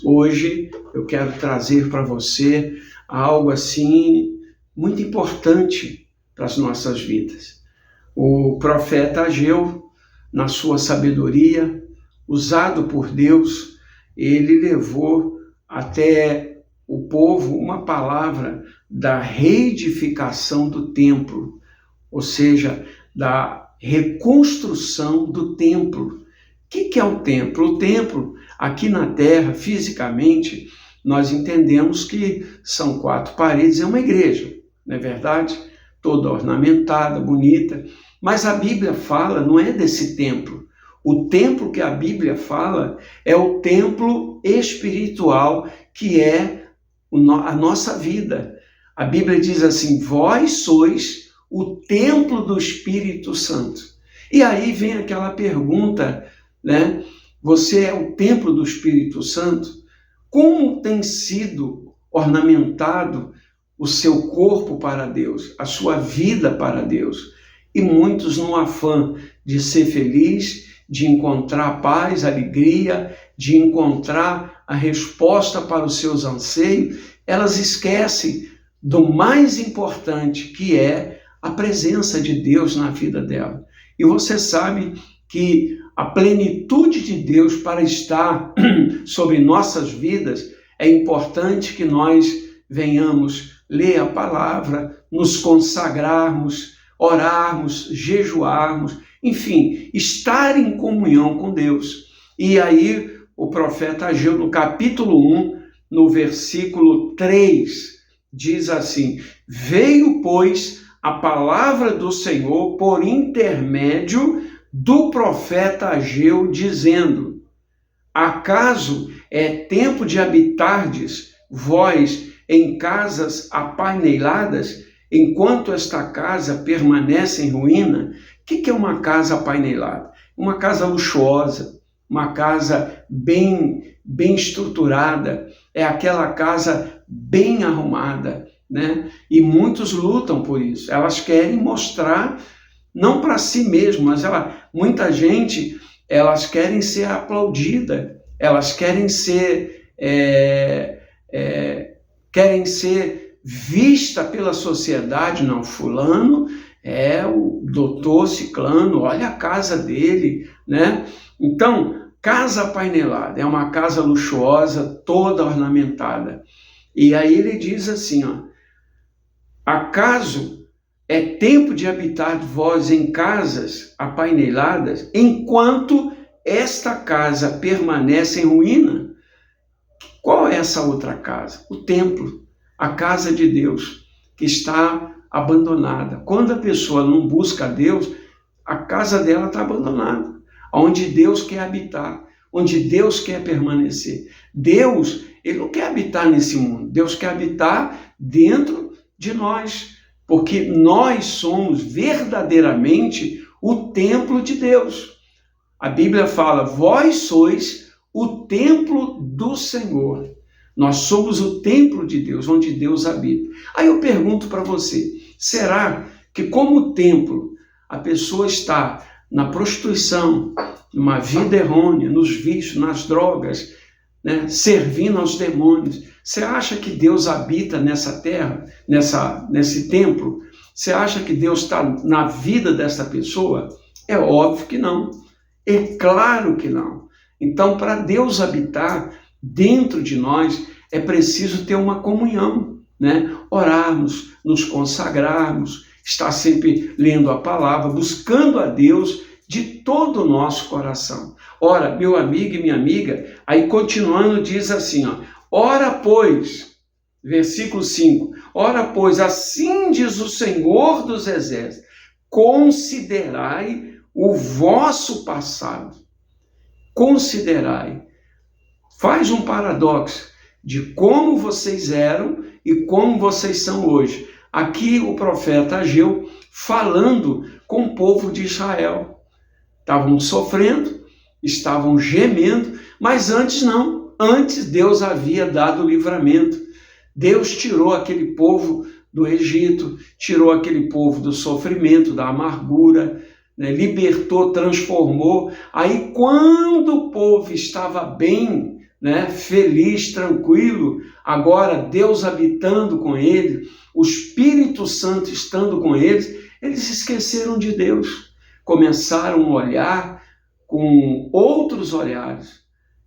Hoje eu quero trazer para você algo assim muito importante para as nossas vidas. O profeta Ageu, na sua sabedoria, usado por Deus, ele levou até o povo uma palavra da reedificação do templo, ou seja, da reconstrução do templo. O que é o templo? O templo, aqui na Terra, fisicamente, nós entendemos que são 4 paredes, é uma igreja, não é verdade? Toda ornamentada, bonita, mas a Bíblia fala, não é desse templo. O templo que a Bíblia fala é o templo espiritual, que é a nossa vida. A Bíblia diz assim: vós sois o templo do Espírito Santo. E aí vem aquela pergunta, né? Você é o templo do Espírito Santo? Como tem sido ornamentado o seu corpo para Deus, a sua vida para Deus? E muitos, no afã de ser feliz, de encontrar paz, alegria, de encontrar a resposta para os seus anseios, elas esquecem do mais importante, que é a presença de Deus na vida dela. E você sabe que a plenitude de Deus para estar sobre nossas vidas, é importante que nós venhamos ler a palavra, nos consagrarmos, orarmos, jejuarmos, enfim, estar em comunhão com Deus. E aí o profeta Ageu, no capítulo 1, no versículo 3, diz assim: veio, pois, a palavra do Senhor por intermédio do profeta Ageu, dizendo: acaso é tempo de habitardes vós em casas apaineladas, enquanto esta casa permanece em ruína? O que é uma casa apainelada? Uma casa luxuosa, uma casa bem estruturada, é aquela casa bem arrumada, né? E muitos lutam por isso. Elas querem mostrar, não para si mesmo, mas muita gente, elas querem ser aplaudida, elas querem ser vista pela sociedade. Não, fulano é o doutor ciclano, olha a casa dele, né? Então, casa apainelada é uma casa luxuosa, toda ornamentada. E aí ele diz assim, ó: acaso é tempo de habitar vós em casas apaineladas, enquanto esta casa permanece em ruína? Qual é essa outra casa? O templo, a casa de Deus, que está abandonada. Quando a pessoa não busca Deus, a casa dela está abandonada, onde Deus quer habitar, onde Deus quer permanecer. Deus, ele não quer habitar nesse mundo, Deus quer habitar dentro de nós, porque nós somos verdadeiramente o templo de Deus. A Bíblia fala: vós sois o templo do Senhor. Nós somos o templo de Deus, onde Deus habita. Aí eu pergunto para você, será que como templo a pessoa está na prostituição, numa vida errônea, nos vícios, nas drogas, né, servindo aos demônios? Você acha que Deus habita nessa terra, nesse templo? Você acha que Deus está na vida dessa pessoa? É óbvio que não. É claro que não. Então, para Deus habitar dentro de nós, é preciso ter uma comunhão, né? Orarmos, nos consagrarmos, estar sempre lendo a palavra, buscando a Deus de todo o nosso coração. Ora, meu amigo e minha amiga, aí continuando diz assim, ó: ora, pois, versículo 5, ora, pois, assim diz o Senhor dos Exércitos, considerai o vosso passado. Considerai. Faz um paradoxo de como vocês eram e como vocês são hoje. Aqui o profeta Ageu falando com o povo de Israel. Estavam sofrendo, estavam gemendo, mas antes não. Antes Deus havia dado o livramento. Deus tirou aquele povo do Egito, tirou aquele povo do sofrimento, da amargura, né? Libertou, transformou. Aí quando o povo estava bem, né? Feliz, tranquilo, agora Deus habitando com eles, o Espírito Santo estando com eles, eles esqueceram de Deus, começaram a olhar com outros olhares,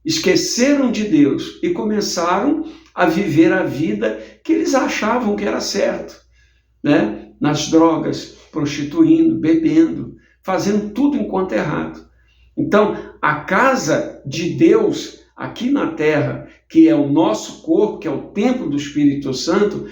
esqueceram de Deus e começaram a viver a vida que eles achavam que era certo, né? Nas drogas, prostituindo, bebendo, fazendo tudo enquanto errado. Então, a casa de Deus aqui na terra, que é o nosso corpo, que é o templo do Espírito Santo,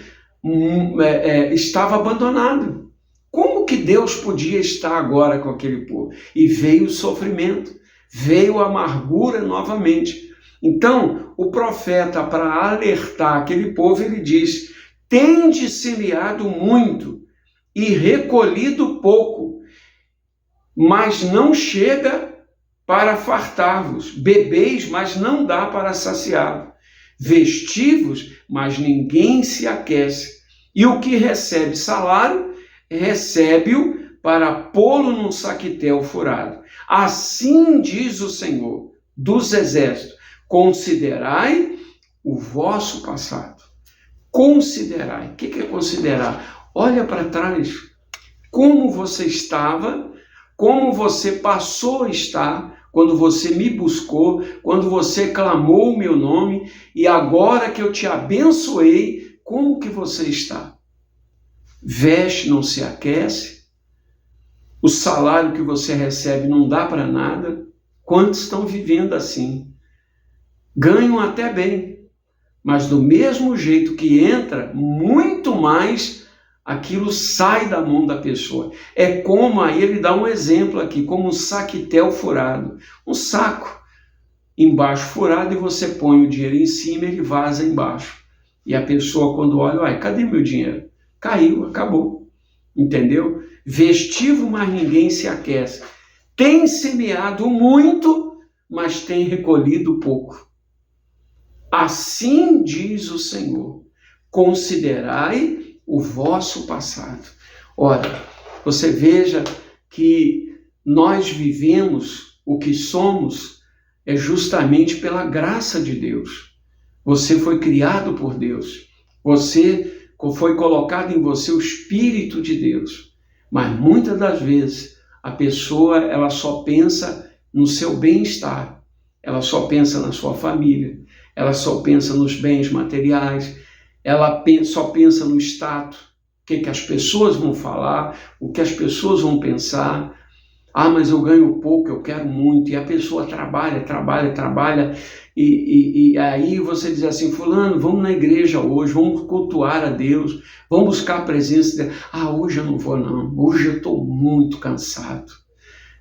estava abandonado. Como que Deus podia estar agora com aquele povo? E veio o sofrimento, veio a amargura novamente. Então, o profeta, para alertar aquele povo, ele diz: tende semeado muito e recolhido pouco, mas não chega para fartar-vos. Bebeis, mas não dá para saciar. Vestivos, mas ninguém se aquece. E o que recebe salário, recebe-o para pô-lo num saquitel furado. Assim diz o Senhor dos Exércitos: considerai o vosso passado. Considerai. O que é considerar? Olha para trás. Como você estava, como você passou a estar, quando você me buscou, quando você clamou o meu nome, e agora que eu te abençoei, como que você está? Veste, não se aquece, o salário que você recebe não dá para nada. Quantos estão vivendo assim? Ganham até bem, mas do mesmo jeito que entra, muito mais aquilo sai da mão da pessoa. É como, aí ele dá um exemplo aqui, como um saquitel furado. Um saco embaixo furado e você põe o dinheiro em cima e ele vaza embaixo. E a pessoa, quando olha, uai, cadê meu dinheiro? Caiu, acabou. Entendeu? Vestivo, mas ninguém se aquece. Tem semeado muito, mas tem recolhido pouco. Assim diz o Senhor: considerai o vosso passado. Ora, você veja que nós vivemos o que somos é justamente pela graça de Deus. Você foi criado por Deus. Foi colocado em você o Espírito de Deus. Mas muitas das vezes a pessoa ela só pensa no seu bem-estar. Ela só pensa na sua família. Ela só pensa nos bens materiais. Ela só pensa no status, o que as pessoas vão falar, o que as pessoas vão pensar. Ah, mas eu ganho pouco, eu quero muito. E a pessoa trabalha, e aí você diz assim: fulano, vamos na igreja hoje, vamos cultuar a Deus, vamos buscar a presença dele. Ah, hoje eu não vou não, hoje eu estou muito cansado.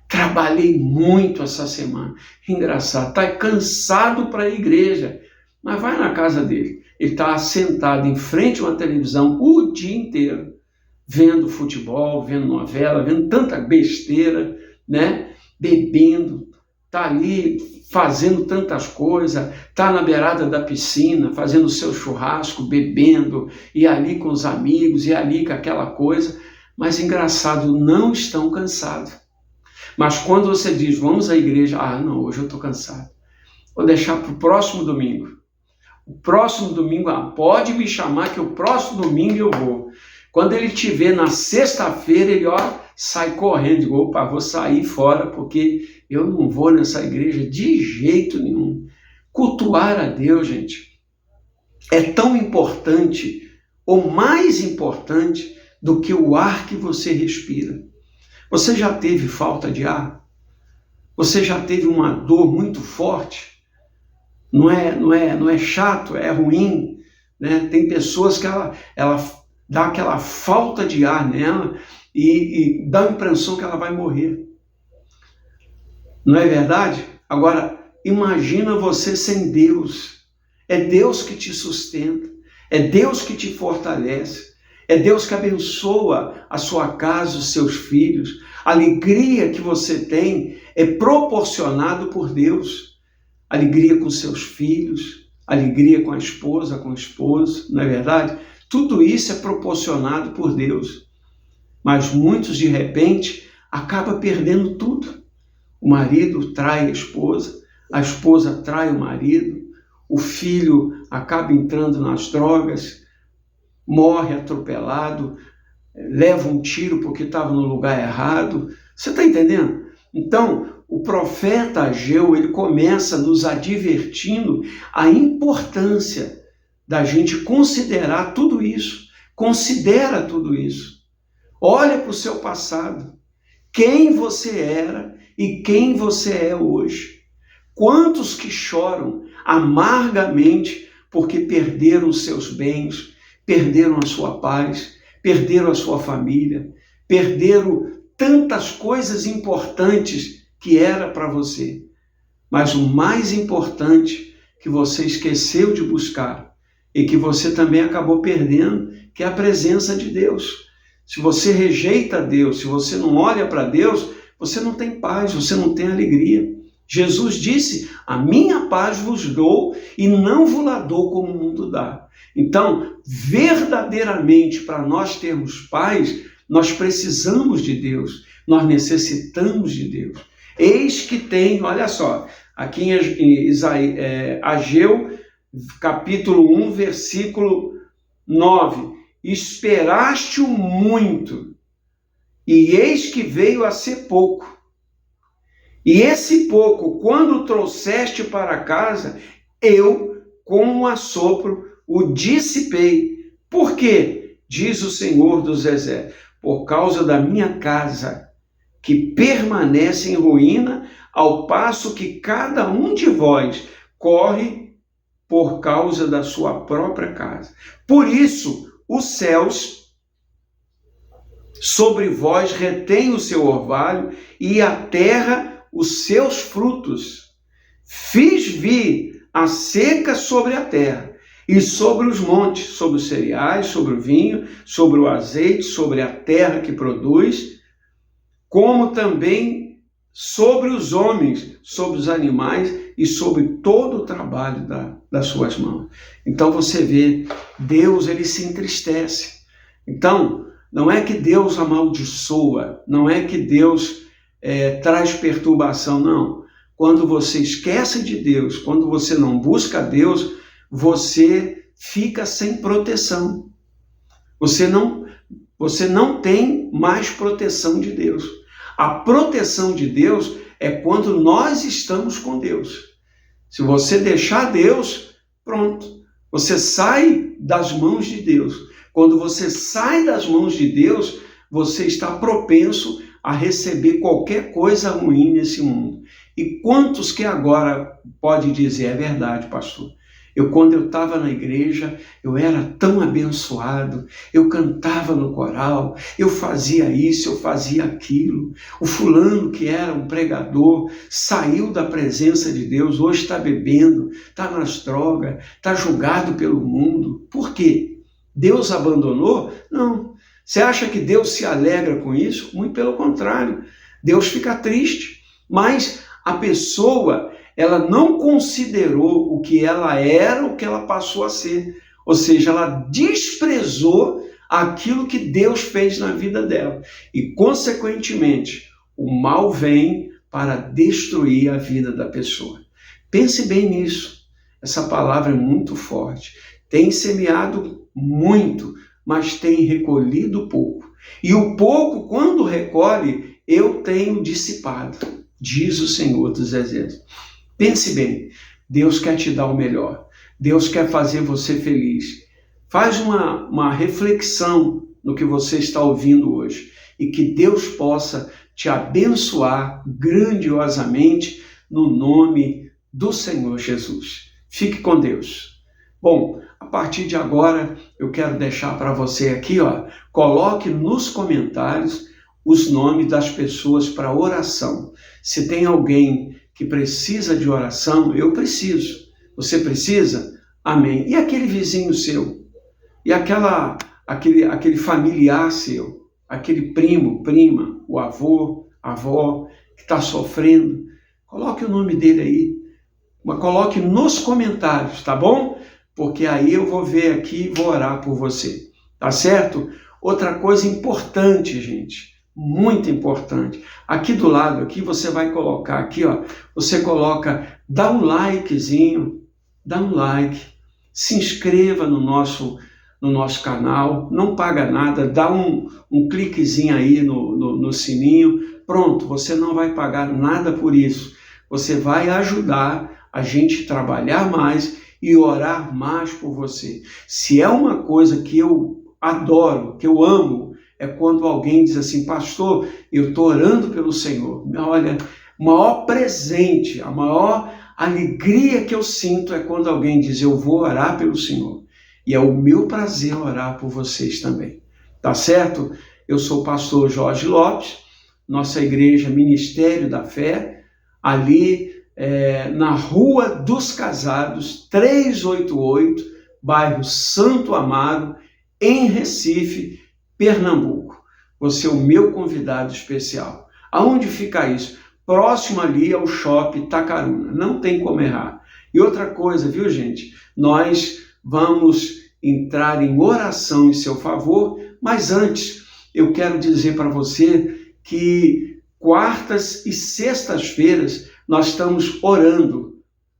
Trabalhei muito essa semana. Engraçado, está cansado para a igreja, mas vai na casa dele. Ele está sentado em frente a uma televisão o dia inteiro, vendo futebol, vendo novela, vendo tanta besteira, né? Bebendo, está ali fazendo tantas coisas, está na beirada da piscina, fazendo o seu churrasco, bebendo, e ali com os amigos, e ali com aquela coisa. Mas engraçado, não estão cansados. Mas quando você diz, vamos à igreja, ah, não, hoje eu estou cansado. Vou deixar para o próximo domingo. O próximo domingo, pode me chamar que o próximo domingo eu vou. Quando ele te vê na sexta-feira, ele sai correndo. Digo, opa, vou sair fora porque eu não vou nessa igreja de jeito nenhum. Cultuar a Deus, gente, é tão importante, ou mais importante, do que o ar que você respira. Você já teve falta de ar? Você já teve uma dor muito forte? Não é chato, é ruim, né? Tem pessoas que ela dá aquela falta de ar nela e dá a impressão que ela vai morrer. Não é verdade? Agora, imagina você sem Deus. É Deus que te sustenta, é Deus que te fortalece, é Deus que abençoa a sua casa, os seus filhos. A alegria que você tem é proporcionado por Deus. Alegria com seus filhos, alegria com a esposa, com o esposo, não é verdade? Tudo isso é proporcionado por Deus. Mas muitos, de repente, acaba perdendo tudo. O marido trai a esposa trai o marido, o filho acaba entrando nas drogas, morre atropelado, leva um tiro porque estava no lugar errado. Você está entendendo? Então, o profeta Ageu, ele começa nos advertindo a importância da gente considerar tudo isso. Considera tudo isso. Olha para o seu passado. Quem você era e quem você é hoje. Quantos que choram amargamente porque perderam os seus bens, perderam a sua paz, perderam a sua família, perderam tantas coisas importantes que era para você. Mas o mais importante que você esqueceu de buscar e que você também acabou perdendo, que é a presença de Deus. Se você rejeita Deus, se você não olha para Deus, você não tem paz, você não tem alegria. Jesus disse, a minha paz vos dou e não vos la dou como o mundo dá. Então, verdadeiramente, para nós termos paz, nós precisamos de Deus, nós necessitamos de Deus. Eis que tem, olha só, aqui em Ageu, capítulo 1, versículo 9, esperaste-o muito, e eis que veio a ser pouco. E esse pouco, quando trouxeste para casa, eu, com um assopro, o dissipei. Por quê? Diz o Senhor dos Exércitos, por causa da minha casa, que permanece em ruína, ao passo que cada um de vós corre por causa da sua própria casa. Por isso, os céus sobre vós retêm o seu orvalho e a terra os seus frutos. Fiz vir a seca sobre a terra e sobre os montes, sobre os cereais, sobre o vinho, sobre o azeite, sobre a terra que produz, como também sobre os homens, sobre os animais e sobre todo o trabalho das suas mãos. Então você vê, Deus ele se entristece. Então, não é que Deus amaldiçoa, não é que Deus traz perturbação, não. Quando você esquece de Deus, quando você não busca Deus, você fica sem proteção. Você não tem mais proteção de Deus. A proteção de Deus é quando nós estamos com Deus. Se você deixar Deus, pronto, você sai das mãos de Deus. Quando você sai das mãos de Deus, você está propenso a receber qualquer coisa ruim nesse mundo. E quantos que agora pode dizer, é verdade, pastor? Quando eu estava na igreja, eu era tão abençoado, eu cantava no coral, eu fazia isso, eu fazia aquilo. O fulano que era um pregador, saiu da presença de Deus, hoje está bebendo, está nas drogas, está julgado pelo mundo. Por quê? Deus abandonou? Não. Você acha que Deus se alegra com isso? Muito pelo contrário. Deus fica triste. Mas a pessoa, ela não considerou o que ela era, o que ela passou a ser. Ou seja, ela desprezou aquilo que Deus fez na vida dela. E, consequentemente, o mal vem para destruir a vida da pessoa. Pense bem nisso. Essa palavra é muito forte. Tem semeado muito, mas tem recolhido pouco. E o pouco, quando recolhe, eu tenho dissipado, diz o Senhor dos Exércitos. Pense bem, Deus quer te dar o melhor. Deus quer fazer você feliz. Faz uma reflexão no que você está ouvindo hoje e que Deus possa te abençoar grandiosamente no nome do Senhor Jesus. Fique com Deus. Bom, a partir de agora eu quero deixar para você aqui, coloque nos comentários os nomes das pessoas para oração. Se tem alguém que precisa de oração, eu preciso. Você precisa? Amém. E aquele vizinho seu? E aquele familiar seu? Aquele primo, prima, o avô, a avó que está sofrendo? Coloque o nome dele aí. Mas coloque nos comentários, tá bom? Porque aí eu vou ver aqui e vou orar por você. Tá certo? Outra coisa importante, gente. muito importante. Aqui do lado, aqui você vai colocar, aqui ó, você coloca, dá um likezinho, dá um like, se inscreva no nosso canal, não paga nada, dá um cliquezinho aí no sininho, pronto, você não vai pagar nada por isso. Você vai ajudar a gente trabalhar mais e orar mais por você. Se é uma coisa que eu adoro, que eu amo, é quando alguém diz assim, pastor, eu estou orando pelo Senhor. Olha, o maior presente, a maior alegria que eu sinto é quando alguém diz, eu vou orar pelo Senhor. E é o meu prazer orar por vocês também. Tá certo? Eu sou o pastor Jorge Lopes, nossa igreja Ministério da Fé, ali na Rua dos Casados, 388, bairro Santo Amaro, em Recife, Pernambuco. Você é o meu convidado especial. Aonde fica isso? Próximo ali ao Shopping Tacaruna. Não tem como errar. E outra coisa, viu, gente? Nós vamos entrar em oração em seu favor, mas antes eu quero dizer para você que quartas e sextas-feiras nós estamos orando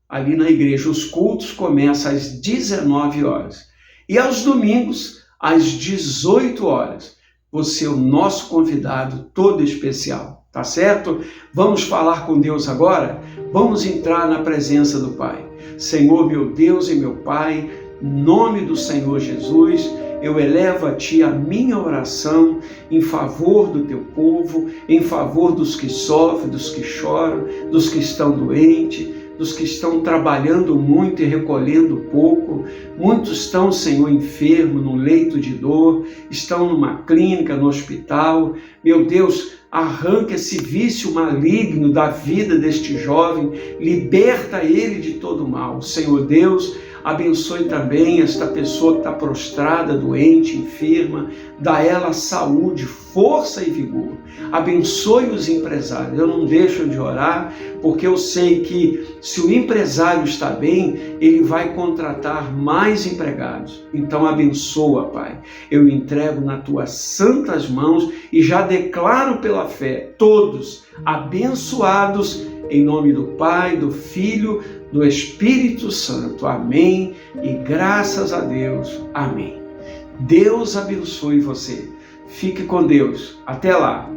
ali na igreja. Os cultos começam às 19 horas. E aos domingos, às 18 horas. Você é o nosso convidado todo especial, tá certo? Vamos falar com Deus agora? Vamos entrar na presença do Pai. Senhor, meu Deus e meu Pai, em nome do Senhor Jesus, eu elevo a Ti a minha oração em favor do Teu povo, em favor dos que sofrem, dos que choram, dos que estão doentes, dos que estão trabalhando muito e recolhendo pouco. Muitos estão, Senhor, enfermos, no leito de dor, estão numa clínica, no hospital. Meu Deus, arranca esse vício maligno da vida deste jovem, liberta ele de todo mal. Senhor Deus, abençoe também esta pessoa que está prostrada, doente, enferma, dá ela saúde, força e vigor. Abençoe os empresários. Eu não deixo de orar, porque eu sei que se o empresário está bem, ele vai contratar mais empregados. Então abençoa, Pai. Eu entrego nas tuas santas mãos e já declaro pela fé, todos abençoados, em nome do Pai, do Filho, do Espírito Santo. Amém. E graças a Deus. Amém. Deus abençoe você. Fique com Deus. Até lá.